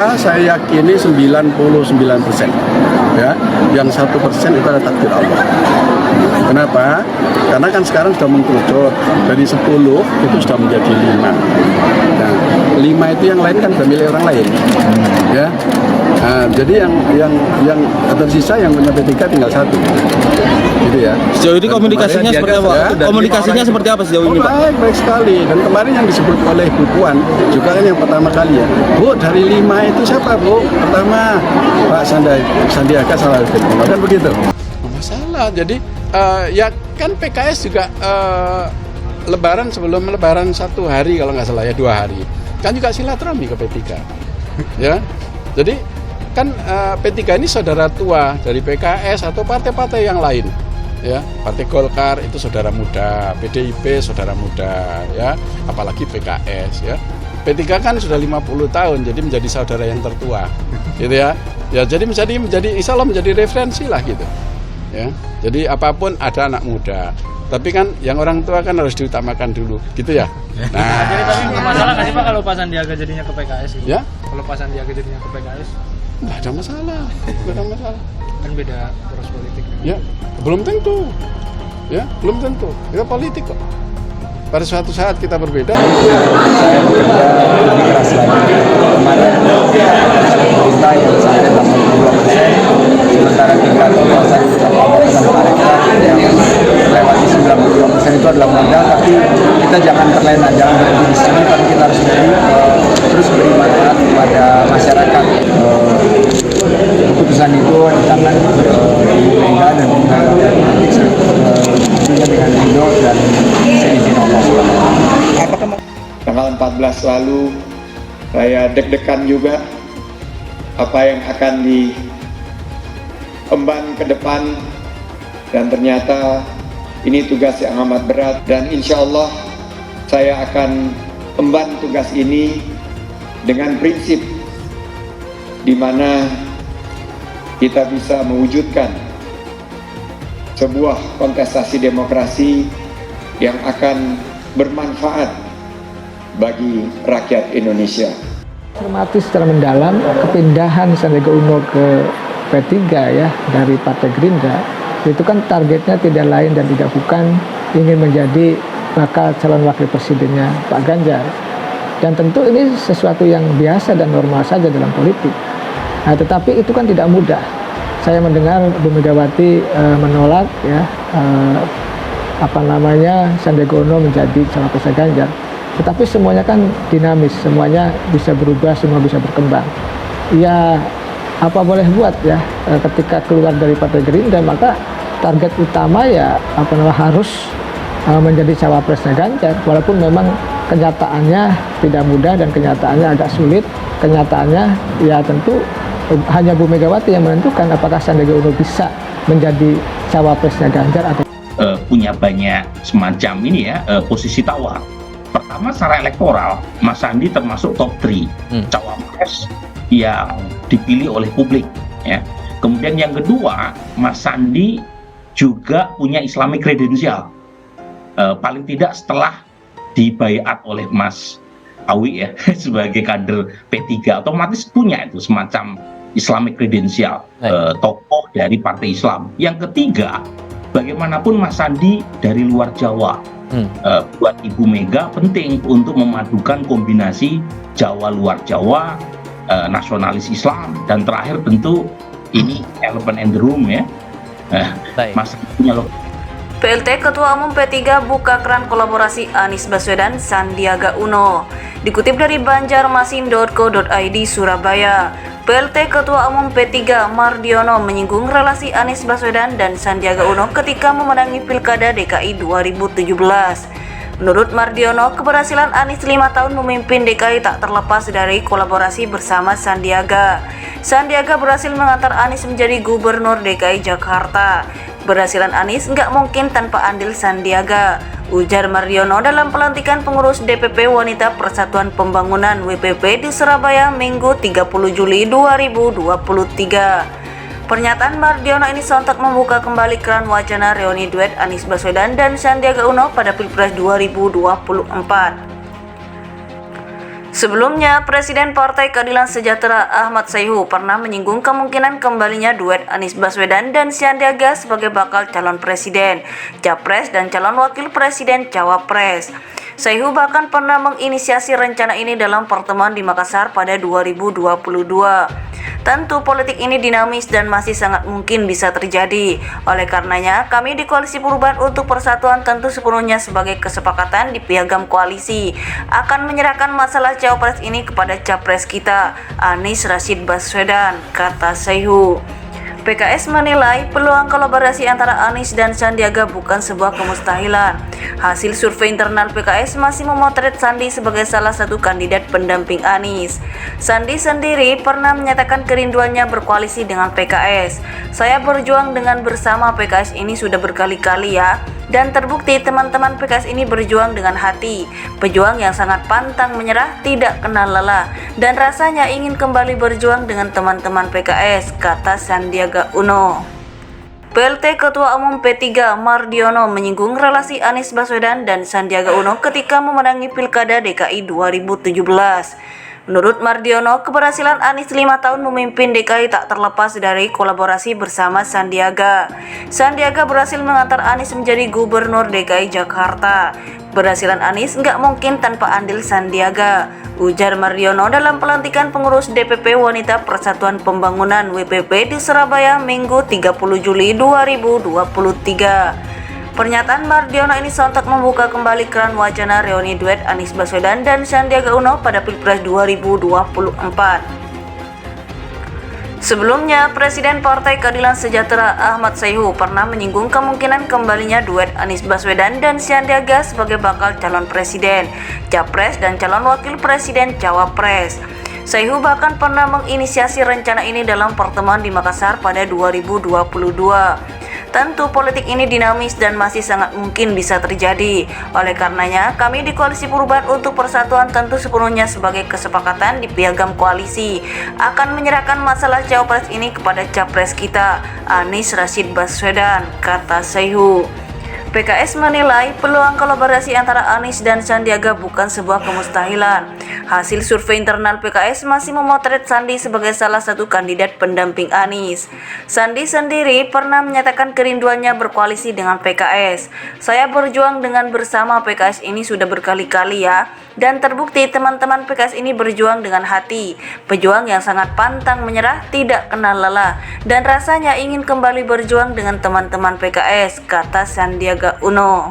Saya yakini 99%, ya. Yang 1% itu adalah takdir Allah. Kenapa? Karena kan sekarang sudah mengkerucut dari 10 itu sudah menjadi 5. Nah, 5 itu yang lain kan sudah milik orang lain, ya. Nah, jadi yang tersisa yang punya P3 tinggal 1, gitu ya. Sejauh ini komunikasinya seperti apa? Komunikasinya seperti apa sejauh ini, Pak? Baik sekali. Dan kemarin yang disebut oleh Bu Puan juga kan yang pertama kali ya. Bu, dari 5 itu siapa, Bu? Pertama Pak Sandiaga Salahuddin, kan begitu. Masalah. Jadi ya kan PKS juga Lebaran, sebelum Lebaran 1 hari kalau nggak salah ya, 2 hari kan juga silaturahmi ke P3, ya. Jadi kan P3 ini saudara tua dari PKS atau partai-partai yang lain, ya. Partai Golkar itu saudara muda, PDIP saudara muda, ya. Apalagi PKS, ya. P3 kan sudah 50 tahun, jadi menjadi saudara yang tertua, gitu ya. Ya jadi insya Allah menjadi referensi lah gitu, ya. Jadi apapun ada anak muda, tapi kan yang orang tua kan harus diutamakan dulu, gitu ya. Nah, jadi tapi nggak masalah nggak sih Pak kalau Pak Sandiaga jadinya ke PKS gitu? Ya? Kalau Pak Sandiaga jadinya ke PKS? nggak ada masalah, nggak ada masalah. Kan beda poros politik. Ya, belum tentu, ya belum tentu. Kita politik kok. Pada suatu saat kita berbeda. Saya bekerja lebih keras lagi. Kemarin pemerintah yang sampai 82%, sementara indikator pasar mereka yang melewati 92% itu adalah modal. Tapi kita jangan terlena, jangan berhenti di sini, tapi kita harus terus beri manfaat kepada masyarakat. Keputusan itu di tangan Ibu Mega dan tentunya dengan ridho dan seizin Allah. Tanggal 14 lalu saya deg-degan juga apa yang akan diemban ke depan, dan ternyata ini tugas yang amat berat, dan insya Allah saya akan emban tugas ini dengan prinsip di mana kita bisa mewujudkan sebuah kontestasi demokrasi yang akan bermanfaat bagi rakyat Indonesia. Cermati secara mendalam kepindahan Sandiaga Uno ke P3 ya dari Partai Gerindra, itu kan targetnya tidak lain dan tidak bukan ingin menjadi bakal calon wakil presidennya Pak Ganjar. Dan tentu ini sesuatu yang biasa dan normal saja dalam politik. Nah, tetapi itu kan tidak mudah. Saya mendengar Bu Megawati menolak ya Sandiaga Uno menjadi cawapresnya Ganjar. Tetapi semuanya kan dinamis, semuanya bisa berubah, semua bisa berkembang. Ya apa boleh buat ya, ketika keluar dari Partai Gerindra maka target utama ya harus menjadi cawapresnya Ganjar, walaupun memang kenyataannya tidak mudah dan kenyataannya agak sulit. Kenyataannya ya tentu hanya Bu Megawati yang menentukan apakah Sandiaga Uno bisa menjadi cawapresnya Ganjar atau punya banyak semacam ini ya posisi tawar. Pertama secara elektoral, Mas Sandi termasuk top 3 cawapres yang dipilih oleh publik, ya. Kemudian yang kedua, Mas Sandi juga punya Islamic credential, paling tidak setelah dibaiat oleh Mas Awi ya sebagai kader P3, otomatis punya itu semacam Islamic credential, tokoh dari Partai Islam. Yang ketiga, bagaimanapun Mas Sandi dari luar Jawa. Buat Ibu Mega penting untuk memadukan kombinasi Jawa luar Jawa, nasionalis Islam, dan terakhir tentu ini elephant in the room ya, Mas punya loh. PLT Ketua Umum P3 buka keran kolaborasi Anies Baswedan Sandiaga Uno. Dikutip dari banjarmasin.co.id Surabaya, PLT Ketua Umum P3 Mardiono menyinggung relasi Anies Baswedan dan Sandiaga Uno ketika memenangi Pilkada DKI 2017. Menurut Mardiono, keberhasilan Anies 5 tahun memimpin DKI tak terlepas dari kolaborasi bersama Sandiaga. Sandiaga berhasil mengantar Anies menjadi Gubernur DKI Jakarta. Keberhasilan Anies nggak mungkin tanpa andil Sandiaga, ujar Mardiono dalam pelantikan pengurus DPP Wanita Persatuan Pembangunan WPP di Surabaya Minggu 30 Juli 2023. Pernyataan Mardiono ini sontak membuka kembali keran wacana reuni duet Anies Baswedan dan Sandiaga Uno pada Pilpres 2024. Sebelumnya, Presiden Partai Keadilan Sejahtera Ahmad Sayhu pernah menyinggung kemungkinan kembalinya duet Anies Baswedan dan Sandiaga sebagai bakal calon presiden, capres, dan calon wakil presiden, cawapres. Sayhu bahkan pernah menginisiasi rencana ini dalam pertemuan di Makassar pada 2022. Tentu politik ini dinamis dan masih sangat mungkin bisa terjadi. Oleh karenanya, kami di Koalisi Perubahan untuk Persatuan tentu sepenuhnya sebagai kesepakatan di piagam koalisi akan menyerahkan masalah cawapres ini kepada capres kita, Anies Rashid Baswedan, kata Sayhu. PKS menilai peluang kolaborasi antara Anies dan Sandiaga bukan sebuah kemustahilan. Hasil survei internal PKS masih memotret Sandi sebagai salah satu kandidat pendamping Anies. Sandi sendiri pernah menyatakan kerinduannya berkoalisi dengan PKS. Saya berjuang dengan bersama PKS ini sudah berkali-kali ya. Dan terbukti teman-teman PKS ini berjuang dengan hati, pejuang yang sangat pantang menyerah, tidak kenal lelah, dan rasanya ingin kembali berjuang dengan teman-teman PKS, kata Sandiaga Uno. PLT Ketua Umum P3 Mardiono menyinggung relasi Anies Baswedan dan Sandiaga Uno ketika memenangi Pilkada DKI 2017. Menurut Mardiono, keberhasilan Anies 5 tahun memimpin DKI tak terlepas dari kolaborasi bersama Sandiaga. Sandiaga berhasil mengantar Anies menjadi Gubernur DKI Jakarta. Keberhasilan Anies nggak mungkin tanpa andil Sandiaga, ujar Mardiono dalam pelantikan pengurus DPP Wanita Persatuan Pembangunan WPP di Surabaya Minggu 30 Juli 2023. Pernyataan Mardiono ini sontak membuka kembali keran wacana reuni duet Anies Baswedan dan Sandiaga Uno pada Pilpres 2024. Sebelumnya, Presiden Partai Keadilan Sejahtera Ahmad Sayhu pernah menyinggung kemungkinan kembalinya duet Anies Baswedan dan Sandiaga sebagai bakal calon presiden, capres, dan calon wakil presiden, cawapres. Sayhu bahkan pernah menginisiasi rencana ini dalam pertemuan di Makassar pada 2022. Tentu politik ini dinamis dan masih sangat mungkin bisa terjadi. Oleh karenanya, kami di Koalisi Perubahan untuk Persatuan tentu sepenuhnya sebagai kesepakatan di piagam koalisi akan menyerahkan masalah cawapres ini kepada capres kita, Anies Rashid Baswedan, kata Sayhu. PKS menilai peluang kolaborasi antara Anies dan Sandiaga bukan sebuah kemustahilan. Hasil survei internal PKS masih memotret Sandi sebagai salah satu kandidat pendamping Anies. Sandi sendiri pernah menyatakan kerinduannya berkoalisi dengan PKS. Saya berjuang dengan bersama PKS ini sudah berkali-kali ya. Dan terbukti teman-teman PKS ini berjuang dengan hati, pejuang yang sangat pantang menyerah, tidak kenal lelah, dan rasanya ingin kembali berjuang dengan teman-teman PKS, kata Sandiaga Uno.